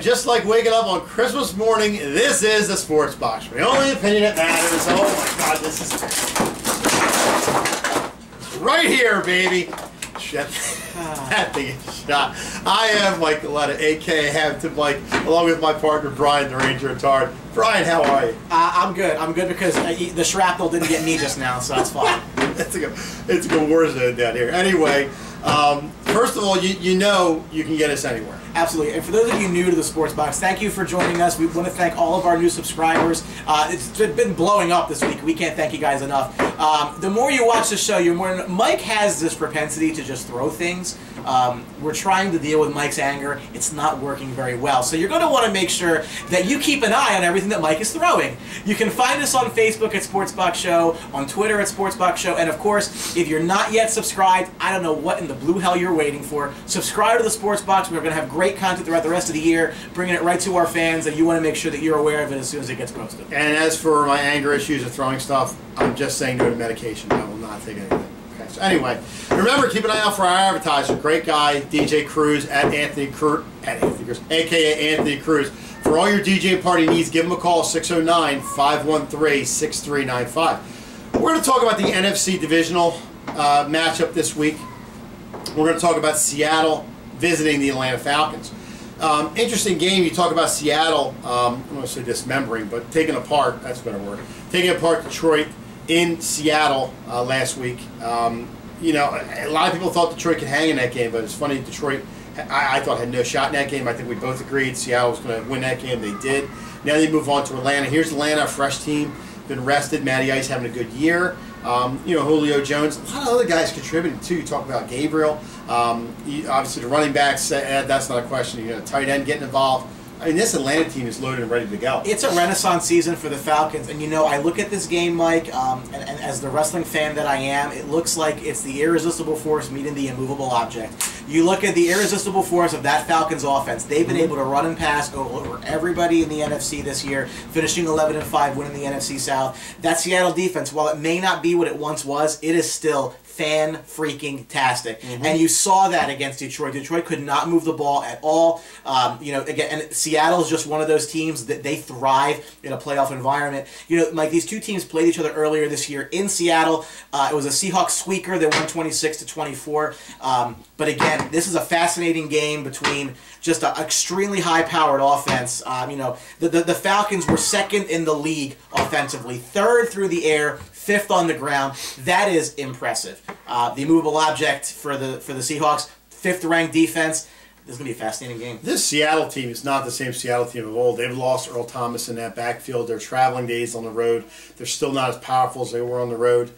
just like waking up on Christmas morning, this is the Sports Box. The only opinion that matters. Oh my God, this is right here, baby. Shit. That thing is shot. I am Mike Galetta, a.k.a. Hampton Mike, along with my partner Brian the Ranger Retard. Brian, how are you? I'm good. I'm good because the shrapnel didn't get me just now, so that's fine. It's a good war zone down here. Anyway, first of all, you know you can get us anywhere. Absolutely. And for those of you new to the Sports Box, thank you for joining us. We want to thank all of our new subscribers. It's been blowing up this week. We can't thank you guys enough. The more you watch the show, Mike has this propensity to just throw things. We're trying to deal with Mike's anger. It's not working very well. So you're going to want to make sure that you keep an eye on everything that Mike is throwing. You can find us on Facebook at Sports Box Show, on Twitter at Sports Box Show, and of course, if you're not yet subscribed, I don't know what in the blue hell you're waiting for. Subscribe to the Sports Box. We're going to have great content throughout the rest of the year, bringing it right to our fans, and you want to make sure that you're aware of it as soon as it gets posted. And as for my anger issues of throwing stuff, I'm just saying no to medication. I will not take anything. Okay, so anyway, remember, keep an eye out for our advertiser. Great guy, DJ Cruz at Anthony Cruz, a.k.a. Anthony Cruz. For all your DJ party needs, give him a call, 609-513-6395. We're going to talk about the NFC Divisional matchup this week. We're going to talk about Seattle visiting the Atlanta Falcons. Interesting game. You talk about Seattle, I don't want to say dismembering, but taking apart, that's a better word, taking apart Detroit in Seattle last week. You know, a lot of people thought Detroit could hang in that game, but it's funny, Detroit, I thought had no shot in that game. I think we both agreed Seattle was going to win that game. They did. Now they move on to Atlanta. Here's Atlanta, a fresh team, been rested. Matty Ice having a good year. You know, Julio Jones, a lot of other guys contributed too. You talk about Gabriel. Obviously, the running backs, that's not a question. You know, tight end getting involved. I mean, this Atlanta team is loaded and ready to go. It's a renaissance season for the Falcons, and you know, I look at this game, Mike, and as the wrestling fan that I am, it looks like it's the irresistible force meeting the immovable object. You look at the irresistible force of that Falcons offense. They've been able to run and pass over everybody in the NFC this year, finishing 11-5, winning the NFC South. That Seattle defense, while it may not be what it once was, it is still fan-freaking-tastic. And you saw that against Detroit. Detroit could not move the ball at all. You know, again, and Seattle is just one of those teams that they thrive in a playoff environment. You know, like these two teams played each other earlier this year in Seattle. It was a Seahawks squeaker. They won 26-24. But again, this is a fascinating game between just an extremely high-powered offense. You know, the Falcons were second in the league offensively, third through the air, fifth on the ground. That is impressive. The immovable object for the Seahawks, fifth-ranked defense. This is going to be a fascinating game. This Seattle team is not the same Seattle team of old. They've lost Earl Thomas in that backfield. Their traveling days on the road, they're still not as powerful as they were on the road.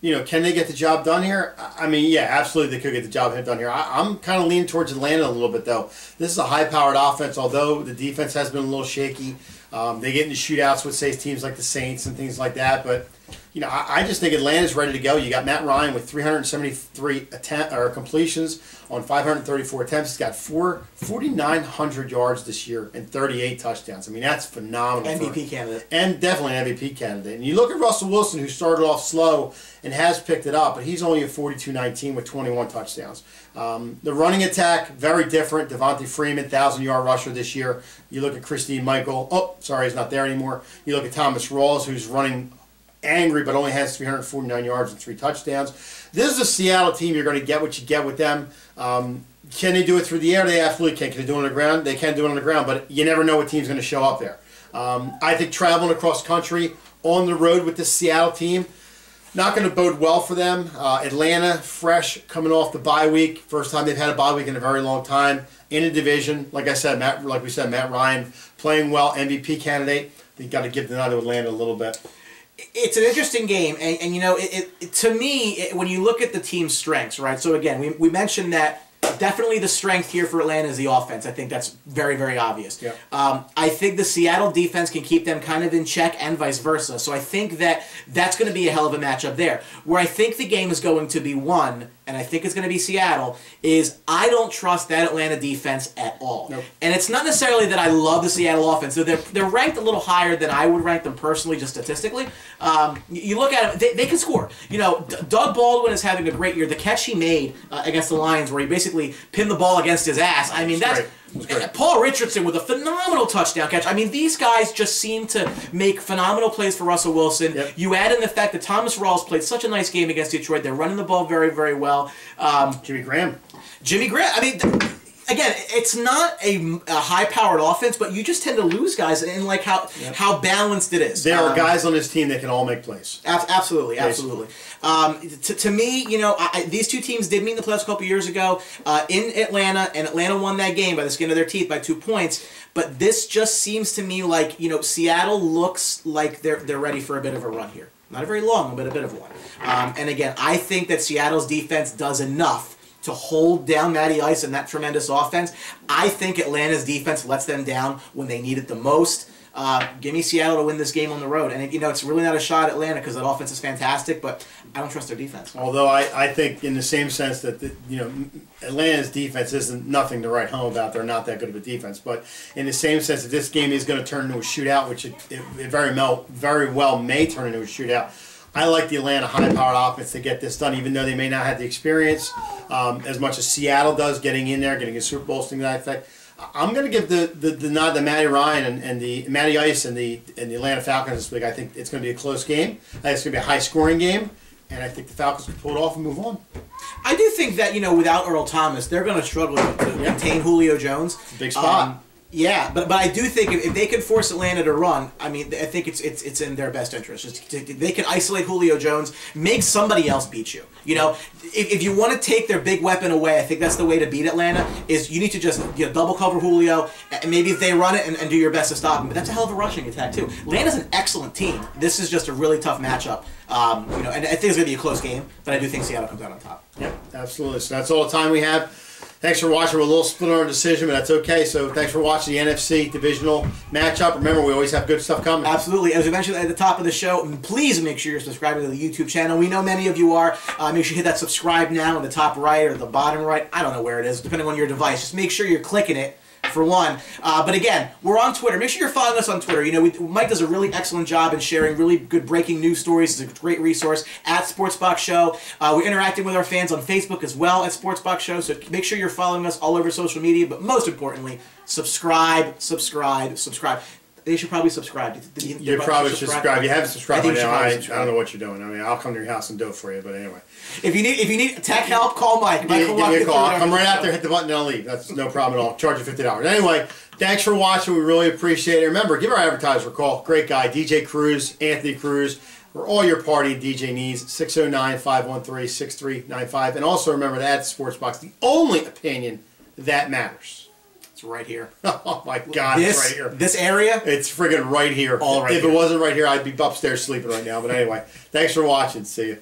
You know, can they get the job done here? I mean, yeah, absolutely they could get the job done here. I'm kind of leaning towards Atlanta a little bit, though. This is a high-powered offense, although the defense has been a little shaky. They get into shootouts with, say, teams like the Saints and things like that, but you know, I just think Atlanta's ready to go. You got Matt Ryan with 373 completions on 534 attempts. He's got 4,900 yards this year and 38 touchdowns. I mean, that's phenomenal. MVP candidate. And definitely an MVP candidate. And you look at Russell Wilson, who started off slow and has picked it up, but he's only at 42-19 with 21 touchdowns. The running attack, very different. Devontae Freeman, 1,000-yard rusher this year. You look at Christine Michael. Oh, sorry, he's not there anymore. You look at Thomas Rawls, who's running angry, but only has 349 yards and 3 touchdowns. This is a Seattle team. You're going to get what you get with them. Can they do it through the air? They absolutely can. Can they do it on the ground? They can do it on the ground, but you never know what team's going to show up there. I think traveling across country on the road with this Seattle team, not going to bode well for them. Atlanta, fresh, coming off the bye week. First time they've had a bye week in a very long time. In a division, like I said, Matt Ryan playing well, MVP candidate. They've got to give the nod to Atlanta a little bit. It's an interesting game, and you know, to me, when you look at the team's strengths, right? So again, we mentioned that definitely the strength here for Atlanta is the offense. I think that's very, very obvious. Yep. I think the Seattle defense can keep them kind of in check and vice versa. So I think that's going to be a hell of a matchup there. Where I think the game is going to be won, and I think it's going to be Seattle, is I don't trust that Atlanta defense at all. Nope. And it's not necessarily that I love the Seattle offense. So they're ranked a little higher than I would rank them personally, just statistically. You look at them, they can score. You know, Doug Baldwin is having a great year. The catch he made against the Lions, where he basically pinned the ball against his ass, I mean, Paul Richardson with a phenomenal touchdown catch. I mean, these guys just seem to make phenomenal plays for Russell Wilson. Yep. You add in the fact that Thomas Rawls played such a nice game against Detroit. They're running the ball very, very well. Jimmy Graham. I mean, again, it's not a high-powered offense, but you just tend to lose guys in like how balanced it is. There are guys on this team that can all make plays. Absolutely, absolutely. To me, you know, these two teams did meet in the playoffs a couple years ago in Atlanta, and Atlanta won that game by the skin of their teeth by 2 points. But this just seems to me like, you know, Seattle looks like they're ready for a bit of a run here. Not a very long one, but a bit of one. And again, I think that Seattle's defense does enough to hold down Matty Ice and that tremendous offense. I think Atlanta's defense lets them down when they need it the most. Give me Seattle to win this game on the road. And, you know, it's really not a shot at Atlanta because that offense is fantastic, but I don't trust their defense. Although I think in the same sense that, you know, Atlanta's defense isn't nothing to write home about. They're not that good of a defense. But in the same sense that this game is going to turn into a shootout, which it very well may turn into a shootout, I like the Atlanta high-powered offense to get this done, even though they may not have the experience as much as Seattle does, getting in there, getting a Super Bowl, thing to that effect. I'm going to give the nod to Matty Ryan and the Matty Ice and the Atlanta Falcons this week. I think it's going to be a close game. I think it's going to be a high-scoring game, and I think the Falcons can pull it off and move on. I do think that, you know, without Earl Thomas, they're going to struggle to contain Julio Jones. Big spot. Yeah, but I do think if they can force Atlanta to run, I mean, I think it's in their best interest. Just they can isolate Julio Jones, make somebody else beat you. You know, if you want to take their big weapon away, I think that's the way to beat Atlanta. Is you need to just double cover Julio, and maybe if they run it and do your best to stop him. But that's a hell of a rushing attack too. Atlanta's an excellent team. This is just a really tough matchup. You know, and I think it's going to be a close game, but I do think Seattle comes out on top. Yep, absolutely. So that's all the time we have. Thanks for watching. We're a little split on our decision, but that's okay. So thanks for watching the NFC Divisional matchup. Remember, we always have good stuff coming. Absolutely. As we mentioned at the top of the show, please make sure you're subscribing to the YouTube channel. We know many of you are. Make sure you hit that subscribe now in the top right or the bottom right. I don't know where it is, depending on your device. Just make sure you're clicking it. For one. But again, we're on Twitter. Make sure you're following us on Twitter. You know, Mike does a really excellent job in sharing really good breaking news stories. It's a great resource at Sportsbox Show. We're interacting with our fans on Facebook as well at Sportsbox Show. So make sure you're following us all over social media. But most importantly, subscribe. They should probably subscribe. You probably should subscribe. You haven't subscribed by now. I don't know what you're doing. I mean, I'll come to your house and do it for you. But anyway, if you need tech help, call Mike. Give me a call. I'll come right out there, hit the button, and I'll leave. That's no problem at all. Charge you $50. Anyway, thanks for watching. We really appreciate it. Remember, give our advertiser a call. Great guy, DJ Cruz, Anthony Cruz. For all your party and DJ needs, 609-513-6395. And also remember to add to Sportsbox, the only opinion that matters. Right here. Oh my God, it's right here. This area? It's friggin' right here. All right. If it wasn't right here, I'd be upstairs sleeping right now. But anyway, thanks for watching. See you.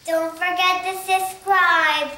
Don't forget to subscribe.